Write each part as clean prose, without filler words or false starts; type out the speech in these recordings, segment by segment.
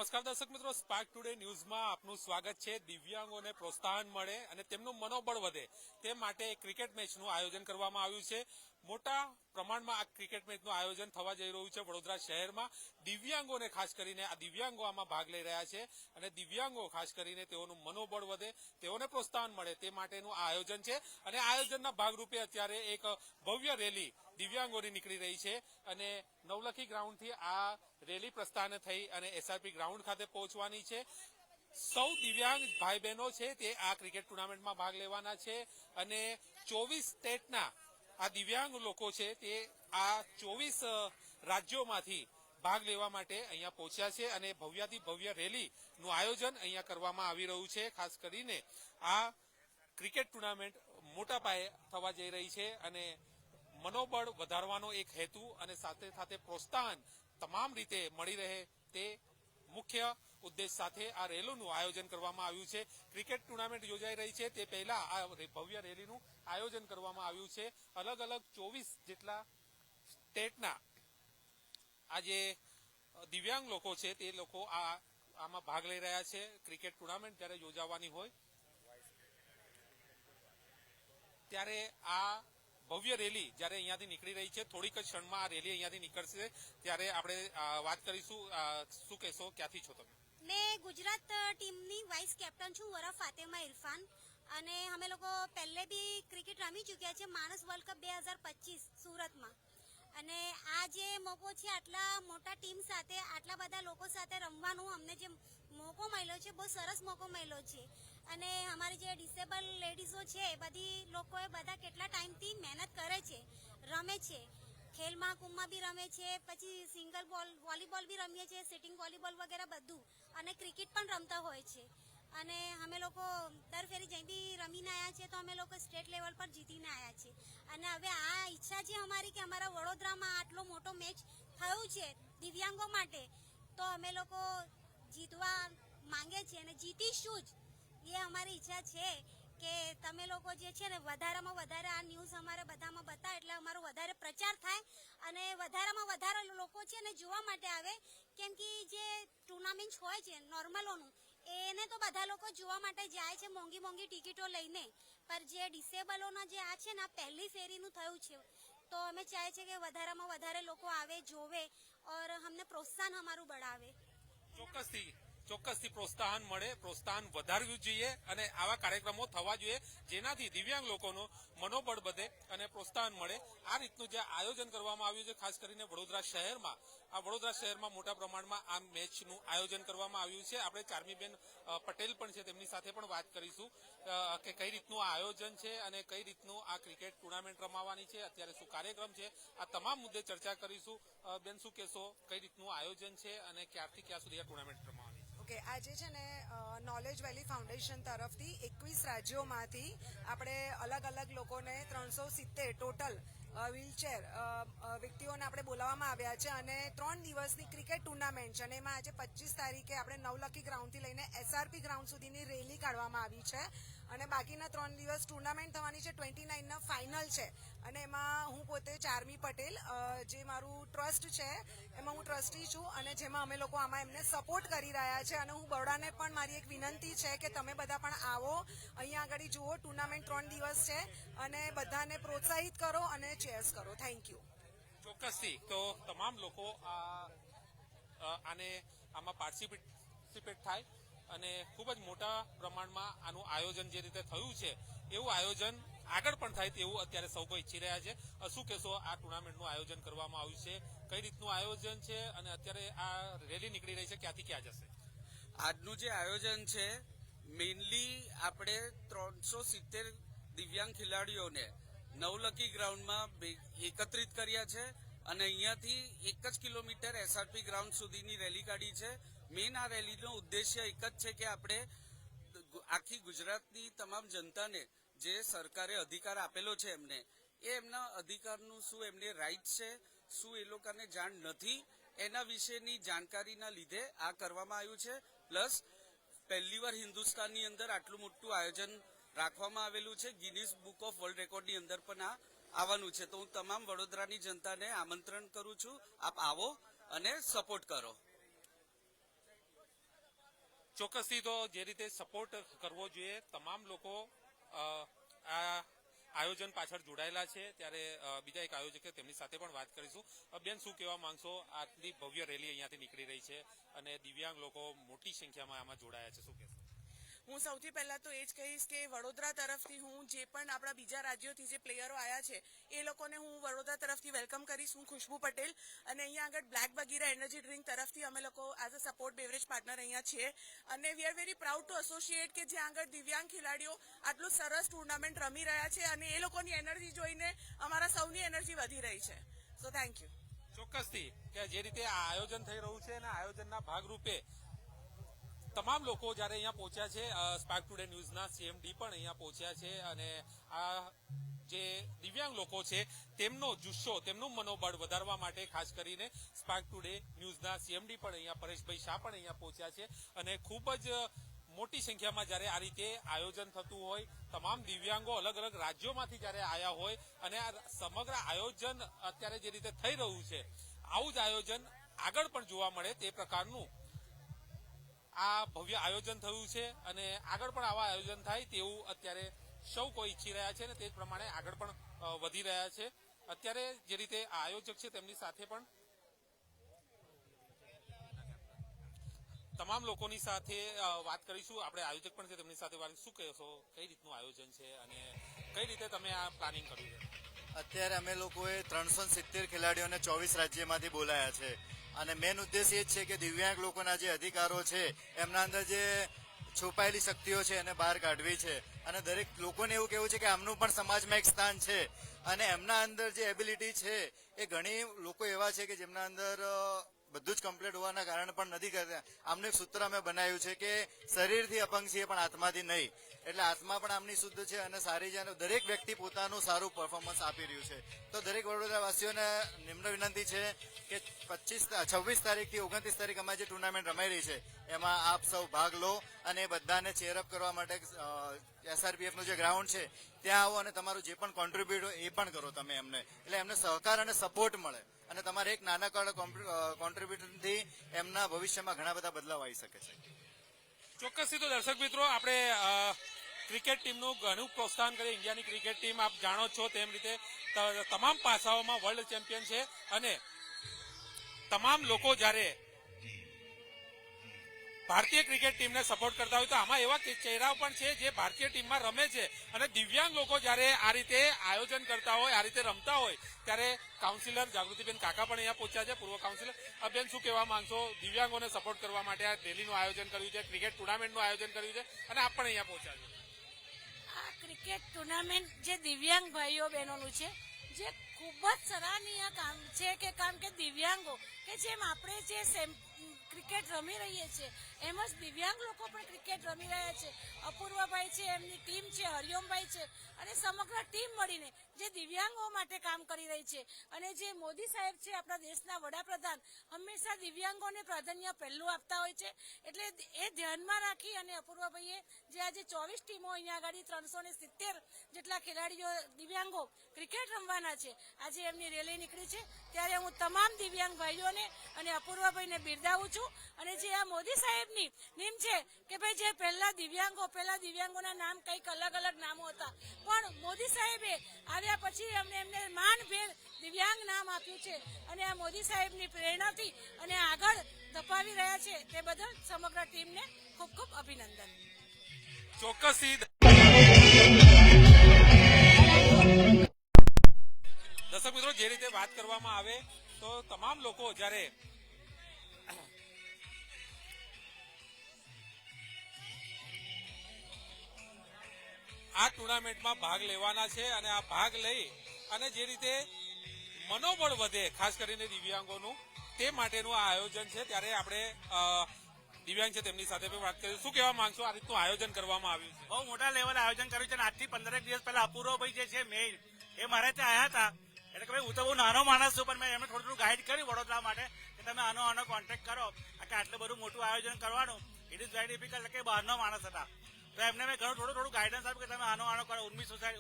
નમસ્કાર દર્શક મિત્રો, સ્પાર્ક ટુડે ન્યૂઝમાં આપનું સ્વાગત છે। દિવ્યાંગોને પ્રોત્સાહન મળે અને તેમનું મનોબળ વધે તે માટે ક્રિકેટ મેચનું આયોજન કરવામાં આવ્યું છે। મોટા પ્રમાણમાં આ ક્રિકેટ મેચનું આયોજન થવા જઈ રહ્યું છે વડોદરા શહેરમાં। દિવ્યાંગોને ખાસ કરીને આ દિવ્યાંગો આમાં ભાગ લઈ રહ્યા છે અને દિવ્યાંગો ખાસ કરીને તેઓનું મનોબળ વધે, તેઓને પ્રોત્સાહન મળે તે માટેનું આ આયોજન છે। અને આ આયોજનના ભાગરૂપે અત્યારે એક ભવ્ય રેલી દિવ્યાંગોની નીકળી રહી છે અને નવલખી ગ્રાઉન્ડથી આ રેલી પ્રસ્થાન થઈ અને એસઆરપી ગ્રાઉન્ડ ખાતે પહોંચવાની છે। સૌ દિવ્યાંગ ભાઈ બહેનો છે તે આ ક્રિકેટ ટુર્નામેન્ટમાં ભાગ લેવાના છે અને 24 સ્ટેટના આ દિવ્યાંગ લોકો છે તે આ 24 રાજ્યોમાંથી ભાગ લેવા માટે અહીંયા પહોંચ્યા છે અને ભવ્યાથી ભવ્ય રેલીનું આયોજન અહીંયા કરવામાં આવી રહ્યું છે। ખાસ કરીને આ ક્રિકેટ ટુર્નામેન્ટ મોટા પાયે થવા જઈ રહી છે અને મનોબળ વધારવાનો એક હેતુ અને સાથે સાથે પ્રોત્સાહન તમામ રીતે મળી રહે તે મુખ્ય ઉદ્દેશ સાથે આ રેલીનું આયોજન કરવામાં આવ્યું છે। ક્રિકેટ ટુર્નામેન્ટ યોજાઈ રહી છે તે પહેલા આ ભવ્ય રેલીનું આયોજન કરવામાં આવ્યું છે। અલગ અલગ 24 જેટલા સ્ટેટના આ જે દિવ્યાંગ લોકો છે તે લોકો આમાં ભાગ લઈ રહ્યા છે। ક્રિકેટ ટુર્નામેન્ટ જ્યારે યોજાવાની હોય ત્યારે આ ભવ્ય રેલી જ્યારે અહીંયાથી નીકળી રહી છે, થોડીક જ ક્ષણમાં આ રેલી અહીંયાથી નીકળશે ત્યારે આપણે વાત કરીશું। શું કહેશો, ક્યાંથી છો તમે? મેં ગુજરાત ટીમની વાઇસ કેપ્ટન છું, વરા ફાતેમા ઇરફાન, અને અમે લોકો પહેલે બી ક્રિકેટ રમી ચૂક્યા છે માણસ વર્લ્ડ કપ 2025 સુરતમાં। અને આ જે મોકો છે આટલા મોટા ટીમ સાથે આટલા બધા લોકો સાથે રમવાનું અમને જે મોકો મળ્યો છે બહુ સરસ મોકો મળ્યો છે। અને અમારી જે ડિસેબલ લેડીઝો છે બધી લોકોએ બધા કેટલા ટાઈમથી મહેનત કરે છે, રમે છે, ખેલ મહાકુંભમાં બી રમે છે, પછી સિંગલ વોલીબોલ બી રમીએ છીએ, સિટિંગ વોલીબોલ વગેરે બધું, અને ક્રિકેટ પણ રમતા હોય છે। અને અમે લોકો દર ફેરી જઈ બી રમીને આવ્યા છે તો અમે લોકો સ્ટેટ લેવલ પર જીતીને આવ્યા છે। અને હવે આ ઈચ્છા છે અમારી કે અમારા વડોદરામાં આટલો મોટો મેચ થયું છે દિવ્યાંગો માટે, તો અમે લોકો જીતવા માંગે છે અને જીતીશું જ, એ અમારી ઈચ્છા છે કે તમે લોકો જે છે ને વધારેમાં વધારે આ ન્યૂઝ અમારે બધામાં બતાવે એટલે અમારો વધારે પ્રચાર થાય અને વધારેમાં વધારે લોકો છે ને જોવા માટે આવે। કેમ કે જે ટુર્નામેન્ટ હોય છે નોર્મલોનું એને તો બધા લોકો જોવા માટે જાય છે મોંઘી મોંઘી ટિકિટો લઈને, પર જે ડિસેબલોના જે આ છે ને આ પહેલી ફેરીનું થયું છે તો અમે ચાહીએ છીએ કે વધારેમાં વધારે લોકો આવે, જોવે ઓર અમને પ્રોત્સાહન અમારું બઢાવે। ચોક્કસથી પ્રોત્સાહન મળે, પ્રોત્સાહન વધારવું જોઈએ અને આવા કાર્યક્રમો થવા જોઈએ જેનાથી દિવ્યાંગ લોકોનું મનોબળ વધે અને પ્રોત્સાહન મળે। આ રીતનું જે આયોજન કરવામાં આવ્યું છે ખાસ કરીને વડોદરા શહેરમાં મોટા પ્રમાણમાં આ મેચનું આયોજન કરવામાં આવ્યું છે। આપણે ચાર્મીબેન પટેલ પણ છે, તેમની સાથે પણ વાત કરીશું કે કઈ રીતનું આ આયોજન છે અને કઈ રીતનું આ ક્રિકેટ ટુર્નામેન્ટ રમાવાની છે, અત્યારે શું કાર્યક્રમ છે, આ તમામ મુદ્દે ચર્ચા કરીશું। બેન, શું કહેશો, કઈ રીતનું આયોજન છે અને ક્યારથી ક્યાં સુધી આ ટુર્નામેન્ટ રમાવાની? ઓકે, આજે છે ને નોલેજ વેલી ફાઉન્ડેશન તરફથી 21 રાજ્યોમાંથી આપણે અલગ અલગ લોકોને 370 ટોટલ વ્હીલચેર વ્યક્તિઓને આપણે બોલાવવામાં આવ્યા છે અને 3 દિવસની ક્રિકેટ ટુર્નામેન્ટ છે અને એમાં આજે 25 તારીખે આપણે નવલખી ગ્રાઉન્ડથી લઈને એસઆરપી ગ્રાઉન્ડ સુધીની રેલી કાઢવામાં આવી છે અને બાકીના 3 દિવસ ટુર્નામેન્ટ થવાની છે। 29ના ફાઇનલ છે અને એમાં હું પોતે ચાર્મી પટેલ, જે મારું ટ્રસ્ટ છે એમાં હું ટ્રસ્ટી છું અને જેમાં અમે લોકો આમાં એમને સપોર્ટ કરી રહ્યા છે। અને હું બરોડાને પણ મારી એક વિનંતી છે કે તમે બધા પણ આવો, અહીંયા આગળ જુઓ, ટુર્નામેન્ટ 3 દિવસ છે અને બધાને પ્રોત્સાહિત કરો અને ચેસ કરો। Thank you. ચોક્કસથી તો તમામ લોકો આમાં પાર્ટિસિપેટ થાય અને ખૂબ જ મોટા પ્રમાણમાં આનું આયોજન જે રીતે થયું છે એવું આયોજન આગળ પણ થાય તેવું અત્યારે સૌ કોઈ ઈચ્છી રહ્યા છે। શું કહેશો, આ ટુર્નામેન્ટનું આયોજન કરવામાં આવ્યું છે, કઈ રીતનું આયોજન છે અને અત્યારે આ રેલી નીકળી રહી છે, ક્યાંથી ક્યાં જશે? આજનું જે આયોજન છે મેઇનલી આપણે 370 દિવ્યાંગ ખેલાડીઓને નવલખી ગ્રાઉન્ડમાં એકત્રિત કર્યા છે અને અહીંયાથી 1 જ કિલોમીટર એસઆરપી ગ્રાઉન્ડ સુધીની રેલી કાઢી છે। મેઇન આ રેલીનો ઉદ્દેશ્ય એક જ છે કે આપણે આખી ગુજરાતની તમામ જનતાને જે સરકારે અધિકાર આપેલો છે એમના અધિકારનું શું એમને રાઇટ છે, શું એ લોકોને જાણ નથી, એના વિશેની જાણકારીના લીધે આ કરવામાં આવ્યું છે। પ્લસ પહેલીવાર હિન્દુસ્તાનની અંદર આટલું મોટું આયોજન રાખવામાં આવેલું છે, ગિનીસ બુક ઓફ વર્લ્ડ રેકોર્ડની અંદર પણ આ આવવાનું છે। તો હું તમામ વડોદરાની જનતાને આમંત્રણ કરું છું, આપ આવો અને સપોર્ટ કરો। ચોક્કસથી તો જે રીતે સપોર્ટ કરવો જોઈએ તમામ લોકો આ આયોજન પાછળ જોડાયેલા છે ત્યારે બીજા એક આયોજક છે તેમની સાથે પણ વાત કરીશું. બેન, શું કહેવા માંગશો? આટલી ભવ્ય રેલી અહીંયાથી નીકળી રહી છે અને દિવ્યાંગ લોકો મોટી સંખ્યામાં આમાં જોડાયા છે, શું કહેશો? હું સૌથી પહેલા તો એ જ કહીશ કે વડોદરા તરફથી હું જે પણ આપણા બીજા રાજ્યોથી જે પ્લેયરો આવ્યા છે એ લોકોને હું વડોદરા તરફથી વેલકમ કરીશ. હું ખુશ્બુ પટેલ અને અહીંયા આગળ બ્લેક બગીરા એનર્જી ડ્રિંક તરફથી અમે લોકો as a support beverage partner અહીંયા છીએ અને we are very proud to associate કે જ્યાં આગળ દિવ્યાંગ ખેલાડીઓ આટલું સરસ ટુર્નામેન્ટ રમી રહ્યા છે અને એ લોકોની એનર્જી જોઈને અમારા સૌની એનર્જી વધી રહી છે. So thank you. ચોક્કસથી કે જે રીતે આ આયોજન થઈ રહ્યું છે અને આયોજનના ભાગરૂપે તમામ લોકો જયારે અહીંયા પહોંચ્યા છે, સ્પાર્ક ટુડે ન્યૂઝના CMD પણ અહીંયા પહોંચ્યા છે અને આ જે દિવ્યાંગ લોકો છે તેમનો જુસ્સો, તેમનું મનોબળ વધારવા માટે ખાસ કરીને સ્પાર્ક ટુડે ન્યૂઝના CMD પણ અહીંયા, પરેશભાઈ શાહ પણ અહીંયા પહોંચ્યા છે અને ખૂબ જ મોટી સંખ્યામાં જયારે આ રીતે આયોજન થતું હોય, તમામ દિવ્યાંગો અલગ અલગ રાજ્યોમાંથી જયારે આવ્યા હોય અને આ સમગ્ર આયોજન અત્યારે જે રીતે થઈ રહ્યું છે, આવું જ આયોજન આગળ પણ જોવા મળે તે પ્રકારનું આ ભવ્ય આયોજન થયું છે અને આગળ પણ આવા આયોજન થાય તેવું અત્યારે સૌ કોઈ ઈચ્છી રહ્યા છે અને તે જ પ્રમાણે આગળ પણ વધી રહ્યા છે. અત્યારે જે રીતે આ આયોજક છે તેમની સાથે પણ તમામ લોકોની સાથે વાત કરીશું. આપણે આયોજક પણ છે તેમની સાથે વાત, શું કહેશો, કઈ રીતનું આયોજન છે અને કઈ રીતે તમે આ પ્લાનિંગ કર્યું છે? અત્યારે અમે લોકોએ 370 ખેલાડીઓને 24 રાજ્યમાંથી બોલાયા છે અને મેન ઉદ્દેશ એ જ છે કે દિવ્યાંગ લોકોના જે અધિકારો છે એમના અંદર જે છુપાયેલી શક્તિઓ છે એને બહાર કાઢવી છે અને દરેક લોકોને એવું કહેવું છે કે આમનું પણ સમાજમાં એક સ્થાન છે અને એમના અંદર જે એબિલિટી છે એ ઘણી લોકો એવા છે કે જેમના અંદર બધું જ કમ્પ્લીટ હોવાના કારણે પણ નથી કરતા. આમનું એક સૂત્ર અમે બનાવ્યું છે કે શરીરથી અપંગ છીએ પણ આત્માથી નહીં, એટલે આત્મા પણ આમની શુદ્ધ છે અને સારી છે અને દરેક વ્યક્તિ પોતાનું સારું પરફોર્મન્સ આપી રહ્યું છે. તો દરેક વડોદરાવાસીઓને નિમ્ન વિનંતી છે કે 26 તારીખથી 29 તારીખ અમારી જે ટુર્નામેન્ટ રમાઈ રહી છે એમાં આપ સૌ ભાગ લો અને બધાને ચેરઅપ કરવા માટે SRPF નું જે ગ્રાઉન્ડ છે ત્યાં આવો અને તમારું જે પણ કોન્ટ્રીબ્યુટ હોય એ પણ કરો તમે એમને, એટલે એમને સહકાર અને સપોર્ટ મળે અને તમારે એક નાનકડા કોન્ટ્રીબ્યુશનથી એમના ભવિષ્યમાં ઘણા બધા બદલાવ આવી શકે છે. ચોક્કસથી તો દર્શક મિત્રો, આપણે ક્રિકેટ ટીમનું ઘણું પ્રોત્સાહન કરી. ઇન્ડિયાની ક્રિકેટ ટીમ આપ જાણો છો તેમ રીતે તમામ પાસાઓમાં વર્લ્ડ ચેમ્પિયન છે અને તમામ લોકો જયારે ભારતીય ક્રિકેટ ટીમને સપોર્ટ કરતા હોય તો આમાં એવા ચહેરાઓ પણ છે જે ભારતીય ટીમમાં રમે છે અને દિવ્યાંગ લોકો જયારે આ રીતે આયોજન કરતા હોય, આ રીતે રમતા હોય ત્યારે કાઉન્સિલર જાગૃતિબેન કાકા પણ અહીંયા પહોંચ્યા છે, પૂર્વ કાઉન્સિલર. બેન, શું કહેવા માંગશો? દિવ્યાંગોને સપોર્ટ કરવા માટે આ રેલીનું આયોજન કર્યું છે, ક્રિકેટ ટુર્નામેન્ટનું આયોજન કર્યું છે અને આપ પણ અહીંયા પહોંચ્યા છો. આ ક્રિકેટ ટુર્નામેન્ટ જે દિવ્યાંગ ભાઈઓ બહેનોનું છે, જે ખૂબ જ સરાહનીય કામ છે કે દિવ્યાંગો કે જેમ આપણે જે ક્રિકેટ રમી રહીએ છીએ એમ જ દિવ્યાંગ લોકો પણ ક્રિકેટ રમી રહ્યા છે. અપૂર્વભાઈ છે, એમની ટીમ છે, હરિઓમભાઈ છે અને સમગ્ર ટીમ મળીને જે દિવ્યાંગો માટે કામ કરી રહી છે અને જે મોદી સાહેબ છે આપણા દેશના વડાપ્રધાન હંમેશા દિવ્યાંગોને પ્રાધાન્ય પહેલું આપતા હોય છે, એટલે એ ધ્યાનમાં રાખી અને અપૂર્વભાઈએ જે આજે 24 ટીમો અહીંયા આગળ 370 જેટલા ખેલાડીઓ દિવ્યાંગો ક્રિકેટ રમવાના છે, આજે એમની રેલી નીકળી છે ત્યારે હું તમામ દિવ્યાંગ ભાઈઓને અને અપૂર્વભાઈને બિરદાવું છું. અને જે આ મોદી સાહેબની નીમ છે કે ભાઈ જે પહેલા દિવ્યાંગોના નામ કંઈક અલગ અલગ નામો હતા, પણ મોદી સાહેબે આવ્યા પછી એમને માનભેર દિવ્યાંગ નામ આપ્યું છે અને આ મોદી સાહેબની પ્રેરણાથી અને આગળ ધપાવી રહ્યા છે તે બદલ સમગ્ર ટીમને ખૂબ ખૂબ અભિનંદન. ચોક્કસથી દર્શક મિત્રો, જે રીતે વાત કરવામાં આવે તો તમામ લોકો જયારે આ ટુર્નામેન્ટમાં ભાગ લેવાના છે અને આ ભાગ લઈ અને જે રીતે મનોબળ વધે ખાસ કરીને દિવ્યાંગોનું, તે માટેનું આ આયોજન છે. ત્યારે આપણે દિવ્યાંગ છે તેમની સાથે પણ વાત કરીશું. શું કહેવા માંગશો? આ રીતનું આયોજન કરવામાં આવ્યું છે, બહુ મોટા લેવલે આયોજન કર્યું છે અને આજથી 15 દિવસ પહેલા અપૂર્વભાઈ જે છે મેઇન એ મારે ત્યાં આવ્યા હતા. એટલે કે ભાઈ હું તો બહુ નાનો માણસ છું પણ મેં એમને થોડું ગાઈડ કર્યું વડોદરા માટે કે તમે આનો કોન્ટેક્ટ કરો કે આટલું બધું મોટું આયોજન કરવાનું ઇટ ઇઝ વેરી ડિફિકલ્ટ, કે બહારનો માણસ હતા તો એમને મેં ઘણું થોડું ગાઈડન્સ આપ્યું કે તમે આનો કરો,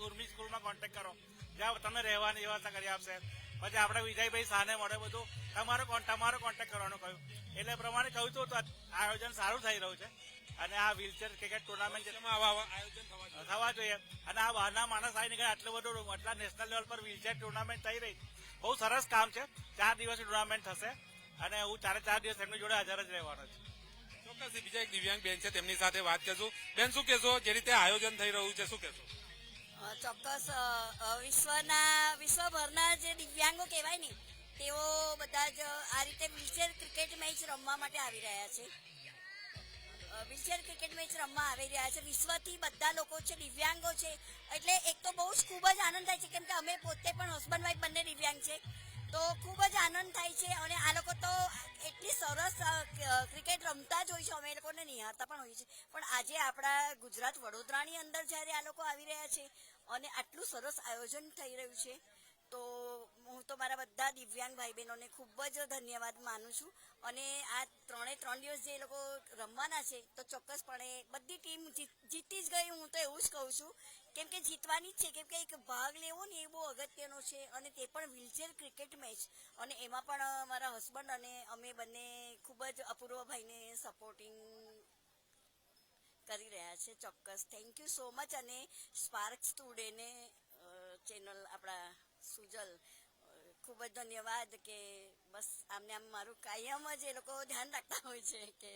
ઉર્મી સ્કૂલમાં કોન્ટેક્ટ કરો, જ્યાં તમને રહેવાની વ્યવસ્થા કરી આપશે. પછી આપણે વિજયભાઈ શાહને મળે બધું તમારો કોન્ટેક્ટ કરવાનું કહ્યું, એટલે પ્રમાણે કહ્યું હતું. આયોજન સારું થઈ રહ્યું છે અને આ વ્હીલચેર ક્રિકેટ ટુર્નામેન્ટ જેમાં આવા આયોજન થવા જોઈએ. થવા જોઈએ અને આ બહારના માણસ આવી નીકળે આટલું બધું આટલા નેશનલ લેવલ પર વ્હીલચેર ટુર્નામેન્ટ થઈ રહી બહુ સરસ કામ છે 4 દિવસની ટુર્નામેન્ટ થશે અને હું 4 દિવસ એમની જોડે હાજર જ રહેવાનો છું. ચોક્કસ બીજા એક દિવ્યાંગ બેન છે તેમની સાથે વાત કરશું. બેન શું કહેશો, જે રીતે આયોજન થઈ રહ્યું છે શું કહેશો? ચોક્કસ વિશ્વભરના જે દિવ્યાંગો કહેવાય ને તેઓ બધા જ આ રીતે વ્હીલચેર ક્રિકેટ મેચ રમવા માટે આવી રહ્યા છે. વ્હીલચેર ક્રિકેટ મેચ રમવા આવી રહ્યા છે. વિશ્વથી બધા લોકો છે, દિવ્યાંગો છે, એટલે એક તો બહુ જ ખૂબ જ આનંદ થાય છે કેમ કે અમે પોતે પણ હસબન્ડ વાઈફ બંને દિવ્યાંગ છે તો ખૂબ જ આનંદ થાય છે. અને આ લોકો તો એટલી સરસ ક્રિકેટ રમતા જ હોય છે, અમે લોકોને નિહાળતા પણ હોય છે. પણ આજે આપણા ગુજરાત વડોદરાની અંદર જ્યારે આ લોકો આવી રહ્યા છે અને આટલું સરસ આયોજન થઈ રહ્યું છે તો હું તો મારા બધા દિવ્યાંગ ભાઈ બહેનોને ખૂબ જ ધન્યવાદ માનું છું. અને આ 3 દિવસ જે લોકો રમવાના છે તો ચોક્કસપણે બધી ટીમ જીતી જ ગઈ, હું તો એવું જ કહું છું કેમ કે જીતવાની જ છે. કેમ કે એક ભાગ લેવો ને એ બહુ અગત્યનો છે અને તે પણ વ્હીલચેર ક્રિકેટ મેચ અને એમાં પણ મારા હસબન્ડ અને અમે બંને ખૂબ જ અપૂર્વભાઈને સપોર્ટિંગ કરી રહ્યા છે. ચોક્કસ થેન્ક યુ સો મચ. અને સ્પાર્ક્સ ટુડેને ચેનલ આપણા સુજલ ખૂબ જ ધન્યવાદ કે બસ આમને આમ મારું કાયમ જ એ લોકો ધ્યાન રાખતા હોય છે કે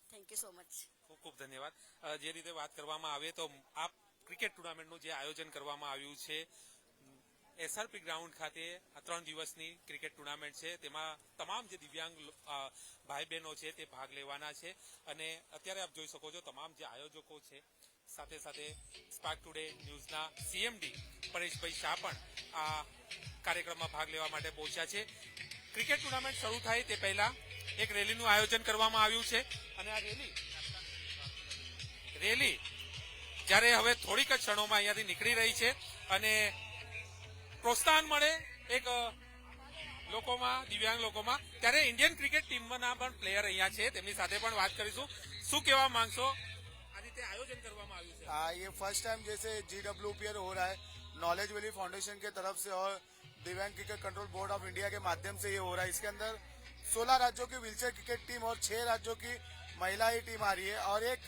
થેન્ક યુ સો મચ. ખૂબ ખૂબ ધન્યવાદ. જે રીતે વાત કરવામાં આવે તો આ ક્રિકેટ ટુર્નામેન્ટનું જે આયોજન કરવામાં આવ્યું છે એસઆરપી ગ્રાઉન્ડ ખાતે આ 3 દિવસની ક્રિકેટ ટુર્નામેન્ટ છે તેમાં તમામ જે દિવ્યાંગ ભાઈ બહેનો છે તે ભાગ લેવાના છે. અને અત્યારે આપ જોઈ શકો છો તમામ જે આયોજકો છે સાથે સાથે સ્પાર્ક ટુડે ન્યૂઝના સીએમડી પરેશભાઈ શાહ પણ આ કાર્યક્રમમાં ભાગ લેવા માટે પહોંચ્યા છે. ક્રિકેટ ટુર્નામેન્ટ શરૂ થાય તે પહેલા એક રેલીનું આયોજન કરવામાં આવ્યું છે અને આ રેલી જ્યારે હવે થોડીક જ ક્ષણોમાં અહીંયાથી નીકળી રહી છે અને પ્રોત્સાહન મળે એક લોકોમાં, દિવ્યાંગ લોકોમાં, ત્યારે ઇન્ડિયન ક્રિકેટ ટીમના પણ પ્લેયર અહીંયા છે, તેમની સાથે પણ વાત કરીશું. શું કહેવા માંગશો? આ રીતે આયોજન કરવામાં આવ્યું છે. हाँ, ये फर्स्ट टाइम जैसे GWPL हो रहा है नॉलेज वैली फाउंडेशन के तरफ से और दिव्यांग cricket control board of India के माध्यम से ये हो रहा है. इसके अंदर 16 राज्यों की व्हीलचेयर क्रिकेट टीम और 6 राज्यों की महिलाएं टीम आ रही है और एक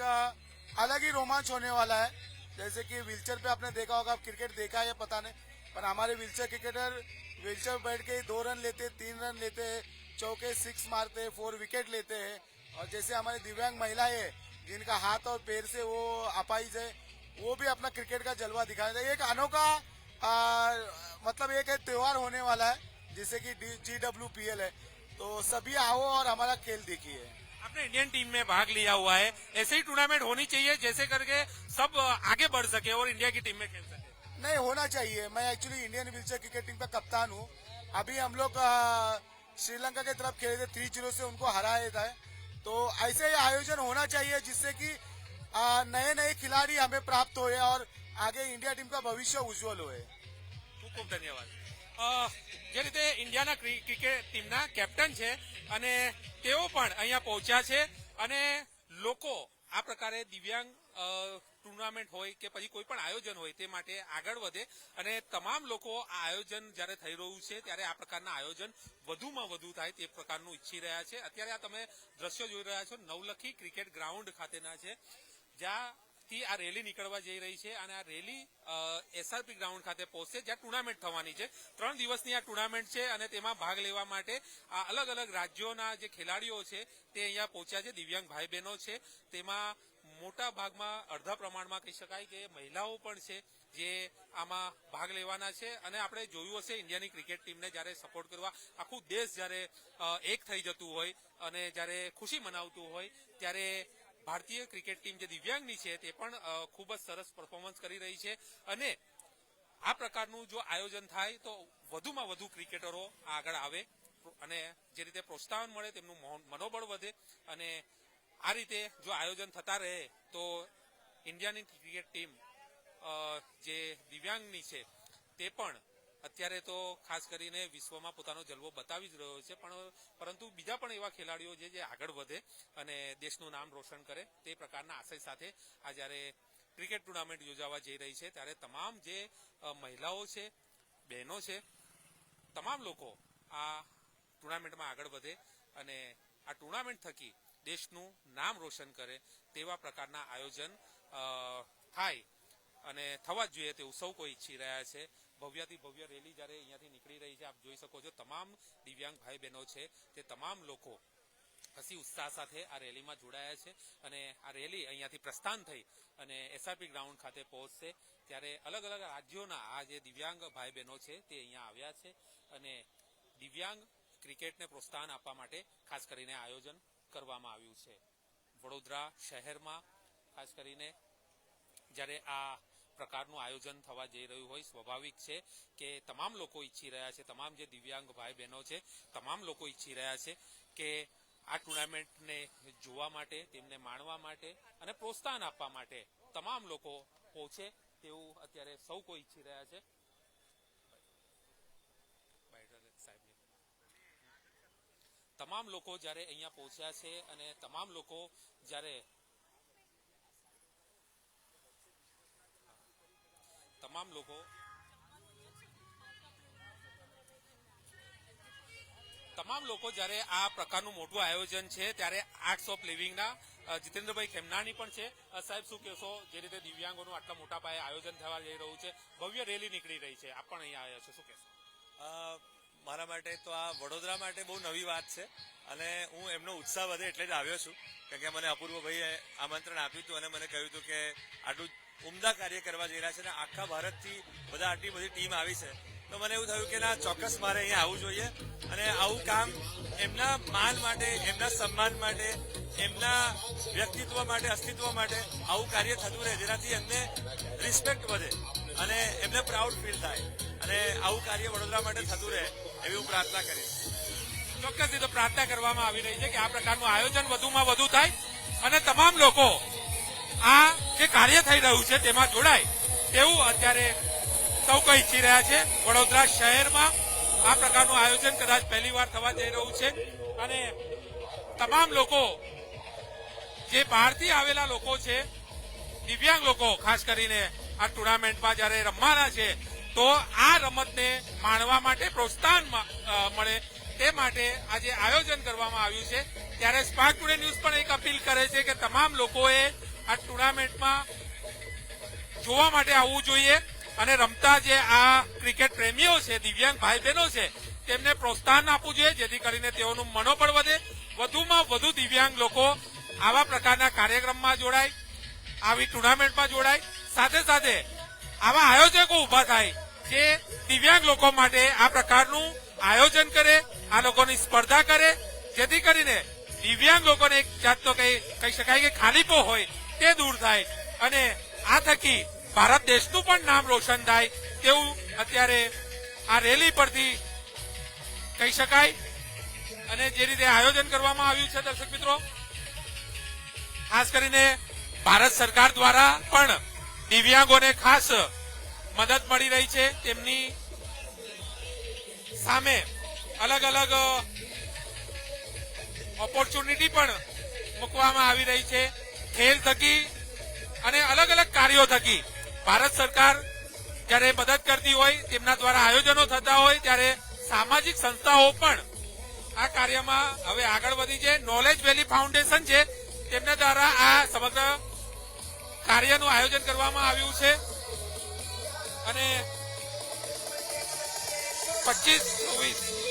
अलग ही रोमांच होने वाला है. जैसे कि व्हीलचेयर पे आपने देखा होगा, आप क्रिकेट देखा है या पता नहीं, पर हमारे व्हीलचेयर क्रिकेटर व्हीलचेयर बैठ के 2 रन लेते, 3 रन लेते, चौके 6 मारते, 4 विकेट लेते हैं. और जैसे हमारी दिव्यांग महिलाएं जिनका हाथ और पैर से वो अपाहिज है, वो भी अपना क्रिकेट का जलवा दिखा रहे हैं. एक अनोखा मतलब एक त्योहार होने वाला है जिससे कि GWPL है. तो सभी आओ और हमारा खेल देखिए. आपने इंडियन टीम में भाग लिया हुआ है, ऐसे ही टूर्नामेंट होनी चाहिए जैसे करके सब आगे बढ़ सके और इंडिया की टीम में खेल सके. नहीं, होना चाहिए. मैं actually Indian wheelchair cricket team का कप्तान हूँ. अभी हम लोग श्रीलंका की तरफ खेले थे, 3-0 से उनको हराया था. तो ऐसे ही आयोजन होना चाहिए जिससे कि नए नए खिलाड़ी हमें प्राप्त होए और आगे इंडिया टीम का भविष्य उज्जवल होए. ખૂબ ખૂબ ધન્યવાદ. જે રીતે ઇન્ડિયાના ક્રિકેટ ટીમના કેપ્ટન છે અને તેઓ પણ અહીંયા પહોંચ્યા છે અને લોકો આ પ્રકારે દિવ્યાંગ ટુર્નામેન્ટ હોય કે પછી કોઈ પણ આયોજન હોય તે માટે આગળ વધે અને તમામ લોકો આ આયોજન જ્યારે થઈ રહ્યું છે ત્યારે આ પ્રકારના આયોજન વધુમાં વધુ થાય તે પ્રકારનું ઈચ્છી રહ્યા છે. અત્યારે આ તમે દ્રશ્યો જોઈ રહ્યા છો નવલખી ક્રિકેટ ગ્રાઉન્ડ ખાતેના છે, જ્યાંથી આ રેલી નીકળવા જઈ રહી છે અને આ રેલી એસઆરપી ગ્રાઉન્ડ ખાતે પહોંચશે જ્યાં ટુર્નામેન્ટ થવાની છે. 3 દિવસની આ ટુર્નામેન્ટ છે અને તેમાં ભાગ લેવા માટે આ અલગ અલગ રાજ્યોના જે ખેલાડીઓ છે તે અહીંયા પહોંચ્યા છે. દિવ્યાંગ ભાઈ બહેનો છે, તેમાં મોટા ભાગમાં અડધા પ્રમાણમાં કહી શકાય કે મહિલાઓ પણ છે જે આમાં ભાગ લેવાના છે. અને આપણે જોયું હશે ઇન્ડિયાની ક્રિકેટ ટીમને જ્યારે સપોર્ટ કરવા આખું દેશ જ્યારે એક થઈ જતું હોય અને જ્યારે ખુશી મનાવતું હોય ત્યારે ભારતીય ક્રિકેટ ટીમ જે દિવ્યાંગની છે તે પણ ખૂબ જ સરસ પરફોર્મન્સ કરી રહી છે. અને આ પ્રકારનું જો આયોજન થાય તો વધુમાં વધુ ક્રિકેટરો આગળ આવે અને જે રીતે પ્રોત્સાહન મળે તેમનું મનોબળ વધે. અને આ રીતે જો આયોજન થતા રહે તો ઇન્ડિયાની ક્રિકેટ ટીમ જે દિવ્યાંગની છે તે પણ અત્યારે તો ખાસ કરીને વિશ્વમાં પોતાનો જલવો બતાવી જ રહ્યો છે, પણ પરંતુ બીજા પણ એવા ખેલાડીઓ જે આગળ વધે અને દેશનું નામ રોશન કરે તે પ્રકારના આશય સાથે આ જ્યારે ક્રિકેટ ટુર્નામેન્ટ યોજાવા જઈ રહી છે ત્યારે તમામ જે મહિલાઓ છે, બહેનો છે, તમામ લોકો આ ટુર્નામેન્ટમાં આગળ વધે અને આ ટુર્નામેન્ટ થકી દેશનું નામ રોશન કરે તેવા પ્રકારના આયોજન થાય અને થવા જ જોઈએ તેવું સૌ કોઈ ઈચ્છી રહ્યા છે. ભવ્યથી ભવ્ય રેલી જ્યારે અહીંયાથી નીકળી રહી છે, આપ જોઈ શકો છો તમામ દિવ્યાંગ ભાઈ બહેનો છે તે તમામ લોકો હસી ઉત્સાહ સાથે આ રેલીમાં જોડાયા છે અને આ રેલી અહીંયાથી પ્રસ્થાન થઈ અને એસઆરપી ગ્રાઉન્ડ ખાતે પહોંચશે ત્યારે અલગ અલગ રાજ્યોના આ જે દિવ્યાંગ ભાઈ બહેનો છે તે અહીંયા આવ્યા છે અને દિવ્યાંગ ક્રિકેટને પ્રોત્સાહન આપવા માટે ખાસ કરીને આયોજન કરવામાં આવ્યું છે. વડોદરા શહેરમાં ખાસ કરીને જ્યારે આ પ્રકારનું આયોજન થવા જઈ રહ્યું હોય સ્વાભાવિક છે કે તમામ લોકો ઈચ્છી રહ્યા છે, તમામ જે દિવ્યાંગ ભાઈ બહેનો છે તમામ લોકો ઈચ્છી રહ્યા છે કે આ ટુર્નામેન્ટને જોવા માટે, તેમને માણવા માટે અને પ્રોત્સાહન આપવા માટે તમામ લોકો પહોંચે તેવું અત્યારે સૌ કોઈ ઈચ્છી રહ્યા છે. તમામ લોકો જ્યારે અહીંયા પહોંચ્યા છે અને તમામ લોકો જ્યારે આ પ્રકારનું મોટું આયોજન છે ત્યારે આર્ટ્સ ઓફ લિવિંગના જીતેન્દ્રભાઈ ખેમનાની પણ છે. સાહેબ શું કહેશો, જે રીતે દિવ્યાંગોનું આટલા મોટા પાયે આયોજન થવા જઈ રહ્યું છે, ભવ્ય રેલી નીકળી રહી છે, આપ પણ અહીંયા આવ્યા છો, શું કહેશો? મારા માટે તો આ વડોદરા માટે બહુ નવી વાત છે અને હું એમનો ઉત્સાહ વધે એટલે જ આવ્યો છું, કારણ કે મને અપૂર્વભાઈએ આમંત્રણ આપ્યું હતું અને મને કહ્યું હતું કે આટલું ઉમદા કાર્ય કરવા જઈ રહ્યા છે અને આખા ભારતથી બધા આટલી બધી ટીમ આવી છે, તો મને એવું થયું કે ના, ચોક્કસ મારે અહીંયા આવવું જોઈએ અને આવું કામ એમના માન માટે, એમના સન્માન માટે, એમના વ્યક્તિત્વ માટે, અસ્તિત્વ માટે આવું કાર્ય થતું રહે જેનાથી એમને રિસ્પેક્ટ વધે અને એમને પ્રાઉડ ફીલ થાય અને આવું કાર્ય વડોદરા માટે થતું રહે એવી હું પ્રાર્થના કરીશ. ચોક્કસ રીતે પ્રાર્થના કરવામાં આવી રહી છે કે આ પ્રકારનું આયોજન વધુમાં વધુ થાય અને તમામ લોકો આ જે કાર્ય થઈ રહ્યું છે તેમાં જોડાય તેવું અત્યારે સૌ કોઈ ઈચ્છી રહ્યા છે. વડોદરા શહેરમાં આ પ્રકારનું આયોજન કદાચ પહેલી વાર થવા જઈ રહ્યું છે અને તમામ લોકો જે બહારથી આવેલા લોકો છે, દિવ્યાંગ લોકો ખાસ કરીને આ ટુર્નામેન્ટમાં જ્યારે રમવાના છે તો આ રમતને માણવા માટે પ્રોત્સાહન મળે તે માટે આજે આયોજન કરવામાં આવ્યું છે. ત્યારે સ્પાર્ક ટુડે ન્યૂઝ પણ એક અપીલ કરે છે કે તમામ લોકોએ આ ટુર્નામેન્ટમાં જોવા માટે આવવું જોઈએ અને રમતા જે આ ક્રિકેટ પ્રેમીઓ છે, દિવ્યાંગ ભાઈ બહેનો છે, તેમને પ્રોત્સાહન આપવું જોઈએ જેથી કરીને તેઓનું મનોબળ વધે, વધુમાં વધુ દિવ્યાંગ લોકો આવા પ્રકારના કાર્યક્રમમાં જોડાય, આવી ટુર્નામેન્ટમાં જોડાય, સાથે સાથે આવા આયોજકો ઉભા થાય જે દિવ્યાંગ લોકો માટે આ પ્રકારનું આયોજન કરે, આ લોકોની સ્પર્ધા કરે, જેથી કરીને દિવ્યાંગ લોકોને એક જાતનો કહી શકાય કે ખાલીપો હોય તે દૂર થાય અને આ થકી ભારત દેશનું પણ નામ રોશન થાય તેવું અત્યારે આ રેલી પરથી કહી શકાય. અને જે રીતે આયોજન કરવામાં આવ્યું છે દર્શક મિત્રો, ખાસ કરીને ભારત સરકાર દ્વારા પણ દિવ્યાંગોને ખાસ મદદ મળી રહી છે. તેમની સામે અલગ અલગ ઓપોર્ચ્યુનિટી પણ મૂકવામાં આવી રહી છે. ખેલ થકી અને અલગ અલગ કાર્યો થકી ભારત સરકાર જ્યારે મદદ કરતી હોય, તેમના દ્વારા આયોજનો થતા હોય ત્યારે સામાજિક સંસ્થાઓ પણ આ કાર્યમાં હવે આગળ વધી છે. નોલેજ વેલી ફાઉન્ડેશન છે, તેમના દ્વારા આ સમગ્ર કાર્યનું આયોજન કરવામાં આવ્યું છે અને 25-24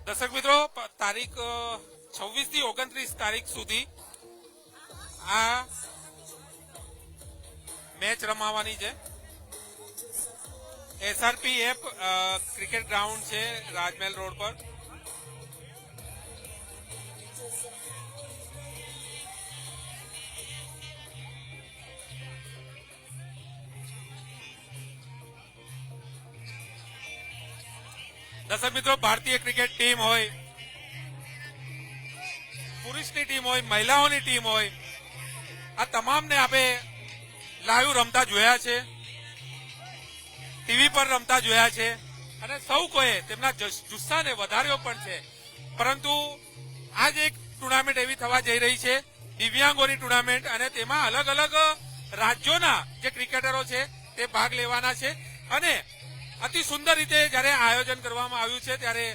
દર્શક મિત્રો તારીખ 26 થી 29 તારીખ સુધી આ મેચ રમાવાની છે. SRPF ક્રિકેટ ગ્રાઉન્ડ છે રાજમહેલ રોડ પર. દર્શક મિત્રો ભારતીય ક્રિકેટ ટીમ હોય, પુરુષની ટીમ હોય, મહિલાઓની ટીમ હોય, આ તમામને આપણે લાઈવ રમતા જોયા છે, ટીવી પર રમતા જોયા છે અને સૌ કોઈ તેમના જુસ્સાને વધાર્યો પણ છે. પરંતુ આજ એક ટુર્નામેન્ટ એવી થવા જઈ રહી છે, દિવ્યાંગોની ટુર્નામેન્ટ, અને તેમાં અલગ અલગ રાજ્યોના જે ક્રિકેટરો છે તે ભાગ લેવાના છે. અને અતિ સુંદર રીતે જયારે આયોજન કરવામાં આવ્યું છે ત્યારે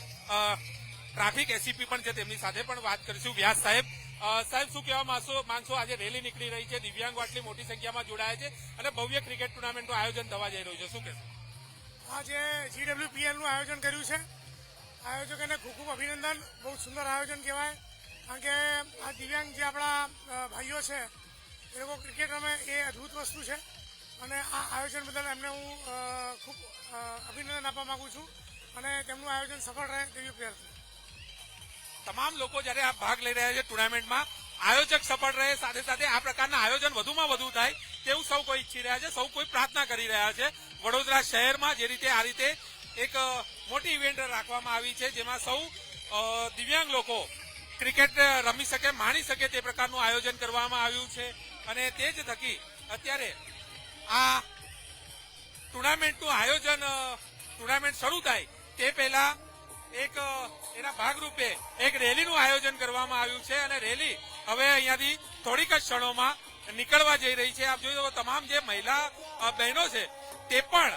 ટ્રાફિક એસીપી પણ છે, તેમની સાથે પણ વાત કરીશું. વ્યાસ સાહેબ, સાહેબ શું કહેવા માંગશો? આજે રેલી નીકળી રહી છે, દિવ્યાંગો આટલી મોટી સંખ્યામાં જોડાયા છે અને ભવ્ય ક્રિકેટ ટુર્નામેન્ટનું આયોજન થવા જઈ રહ્યું છે, શું કહેશો? આજે GWPL નું આયોજન કર્યું છે. આયોજકોને ખૂબ ખૂબ અભિનંદન. બહુ સુંદર આયોજન કહેવાય, કારણ કે આ દિવ્યાંગ જે આપણા ભાઈઓ છે એ લોકો ક્રિકેટ રમે એ અદ્ભુત વસ્તુ છે અને આ આયોજન બદલ એમને હું ખૂબ અભિનંદન આપવા માંગુ છું અને તેમનું આયોજન સફળ રહે તેવી પ્રેરણા. તમામ લોકો જયારે આ ભાગ લઈ રહ્યા છે ટુર્નામેન્ટમાં, આયોજક સફળ રહે, સાથે સાથે આ પ્રકારના આયોજન વધુમાં વધુ થાય તેવું સૌ કોઈ ઈચ્છી રહ્યા છે, સૌ કોઈ પ્રાર્થના કરી રહ્યા છે. વડોદરા શહેરમાં જે રીતે આ રીતે એક મોટી ઇવેન્ટ રાખવામાં આવી છે, જેમાં સૌ દિવ્યાંગ લોકો ક્રિકેટ રમી શકે, માણી શકે તે પ્રકારનું આયોજન કરવામાં આવ્યું છે. અને તે જ થકી અત્યારે આ ટુર્નામેન્ટનું આયોજન, ટુર્નામેન્ટ શરૂ થાય તે પહેલા એક એના ભાગરૂપે એક રેલીનું આયોજન કરવામાં આવ્યું છે અને રેલી હવે અહીંયાથી થોડીક જ ક્ષણોમાં નીકળવા જઈ રહી છે. આપ જોઈ તમામ જે મહિલા બહેનો છે તે પણ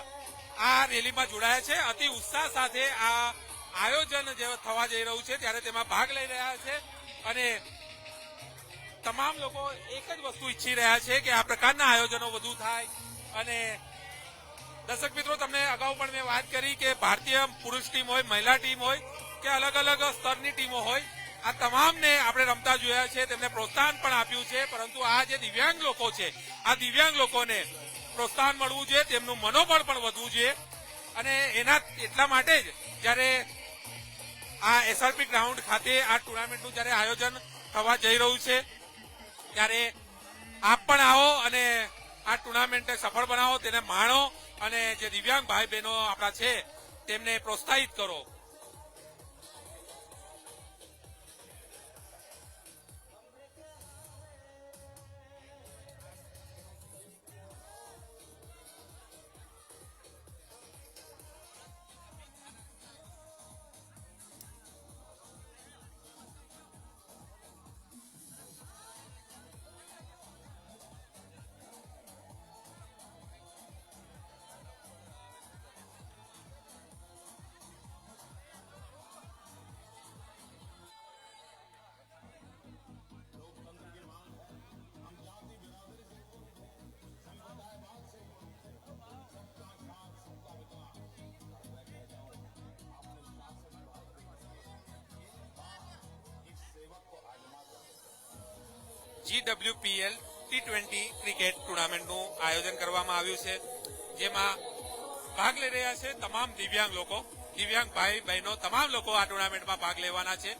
આ રેલીમાં જોડાયા છે. અતિ ઉત્સાહ સાથે આ આયોજન જે થવા જઈ રહ્યું છે ત્યારે તેમાં ભાગ લઈ રહ્યા છે અને તમામ લોકો એક જ વસ્તુ ઈચ્છી રહ્યા છે કે આ પ્રકારના આયોજનો વધુ થાય. અને દર્શક મિત્રો, તમને અગાઉ પણ મેં વાત કરી કે ભારતીય પુરુષ ટીમ હોય, મહિલા ટીમ હોય કે અલગ અલગ સ્તરની ટીમો હોય, આ તમામને આપણે રમતા જોયા છે, તેમને પ્રોત્સાહન પણ આપ્યું છે. પરંતુ આ જે દિવ્યાંગ લોકો છે, આ દિવ્યાંગ લોકોને પ્રોત્સાહન મળવું જોઈએ, તેમનું મનોબળ પણ વધવું જોઈએ. અને એના એટલા માટે જ જયારે આ SRP ગ્રાઉન્ડ ખાતે આ ટુર્નામેન્ટનું જયારે આયોજન થવા જઈ રહ્યું છે ત્યારે આપ પણ આવો અને આ ટુર્નામેન્ટને સફળ બનાવો, તેને માણો અને જે દિવ્યાંગ ભાઈ બહેનો આપણા છે તેમને પ્રોત્સાહિત કરો. GWPL T20 ક્રિકેટ ટુર્નામેન્ટનું આયોજન કરવામાં આવ્યું છે, જેમાં ભાગ લઈ રહ્યા છે તમામ દિવ્યાંગ લોકો, દિવ્યાંગ ભાઈ બહેનો, તમામ લોકો આ ટુર્નામેન્ટમાં ભાગ લેવાના છે.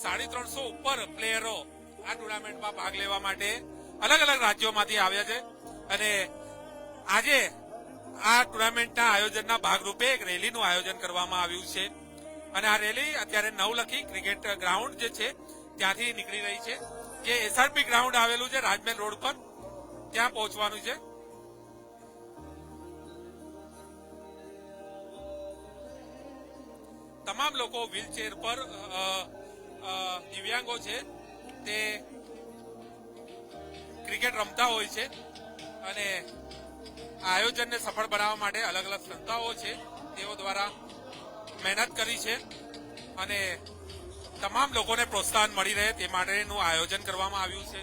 350 ઉપર પ્લેયરો આ ટુર્નામેન્ટમાં ભાગ લેવા માટે અલગ અલગ રાજ્યોમાંથી આવ્યા છે અને આજે આ ટુર્નામેન્ટના આયોજનના ભાગરૂપે એક રેલીનું આયોજન કરવામાં આવ્યું છે. અને આ રેલી અત્યારે નવલખી ક્રિકેટ ગ્રાઉન્ડ જે છે ત્યાંથી નીકળી રહી છે, જે SRP ગ્રાઉન્ડ આવેલું છે રાજમહેલ રોડ પર, ત્યાં પહોંચવાનું છે. તમામ લોકો વ્હીલચેર પર દિવ્યાંગો છે તે ક્રિકેટ રમતા હોય છે અને આયોજનને સફળ બનાવવા માટે અલગ અલગ સંસ્થાઓ છે તેઓ દ્વારા મહેનત કરી છે અને તમામ લોકોને પ્રોત્સાહન મળી રહે તે માટેનું આયોજન કરવામાં આવ્યું છે.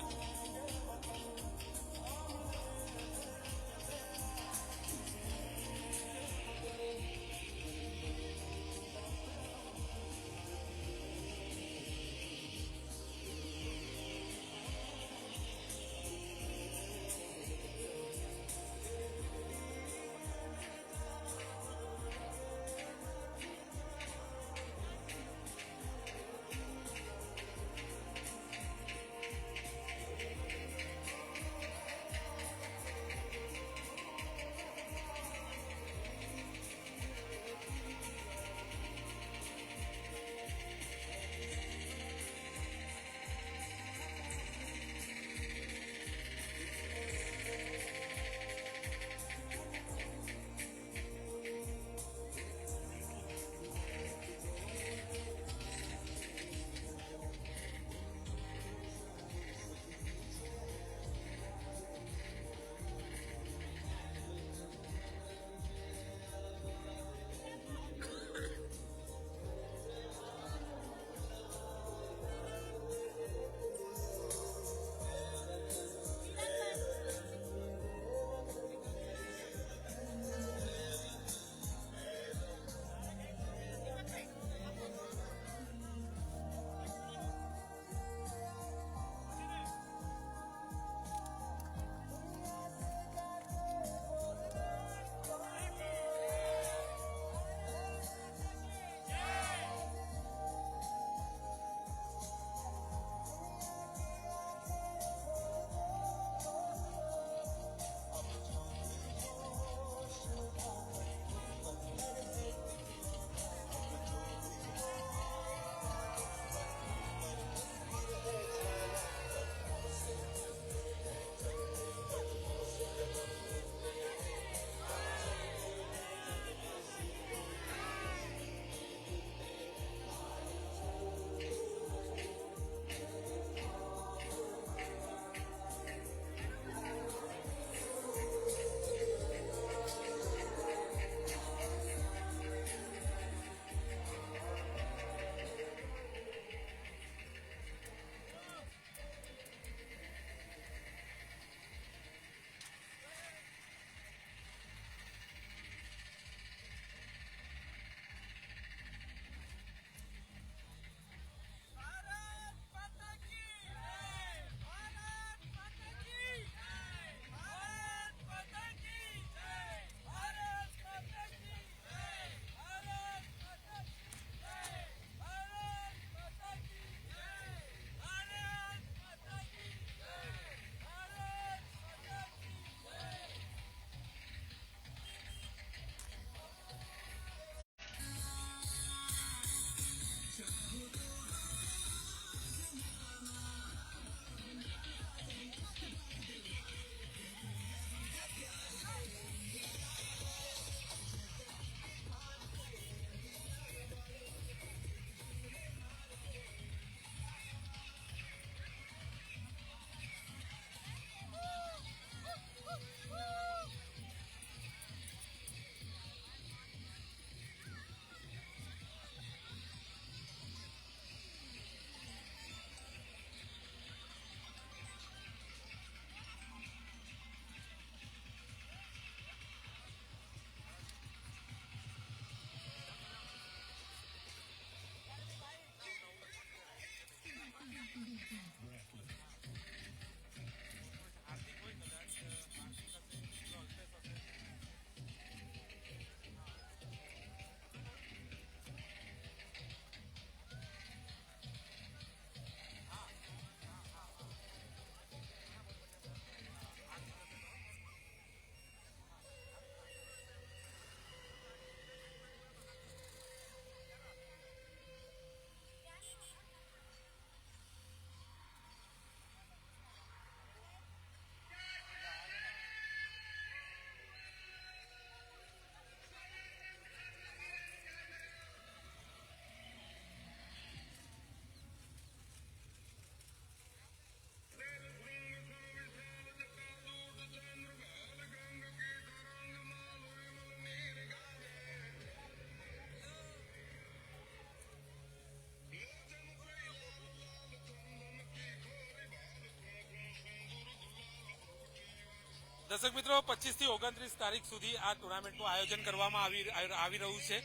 દર્શક મિત્રો 25 થી 29 તારીખ સુધી આ ટુર્નામેન્ટનું આયોજન કરવામાં આવી રહ્યું છે.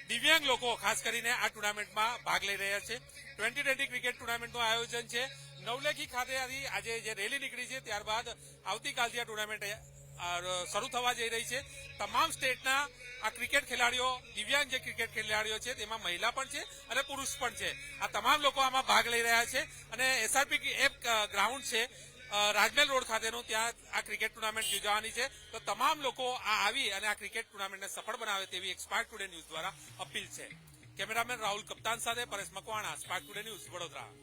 દિવ્યાંગ લોકો ખાસ કરીને આ ટુર્નામેન્ટમાં ભાગ લઈ રહ્યા છે. 2020 ક્રિકેટ ટુર્નામેન્ટનું આયોજન છે. નવલેખી ખાતેથી આજે જે રેલી નીકળી છે ત્યારબાદ આવતીકાલથી આ ટુર્નામેન્ટ શરૂ થવા જઈ રહી છે. તમામ સ્ટેટના આ ક્રિકેટ ખેલાડીઓ, દિવ્યાંગ જે ક્રિકેટ ખેલાડીઓ છે તેમાં મહિલા પણ છે અને પુરુષ પણ છે. આ તમામ લોકો આમાં ભાગ લઈ રહ્યા છે અને SRP એપ ગ્રાઉન્ડ છે રાજમહેલ રોડ ખાતેનું, ત્યાં આ ક્રિકેટ ટુર્નામેન્ટ યોજાવાની છે. તો તમામ લોકો આ આવી અને આ ક્રિકેટ ટુર્નામેન્ટને સફળ બનાવે તેવી એક સ્પાર્ક ટુડે ન્યૂઝ દ્વારા અપીલ છે. કેમેરામેન રાહુલ કપ્તાન સાથે Paresh Makwana, spark today news, Vadodara.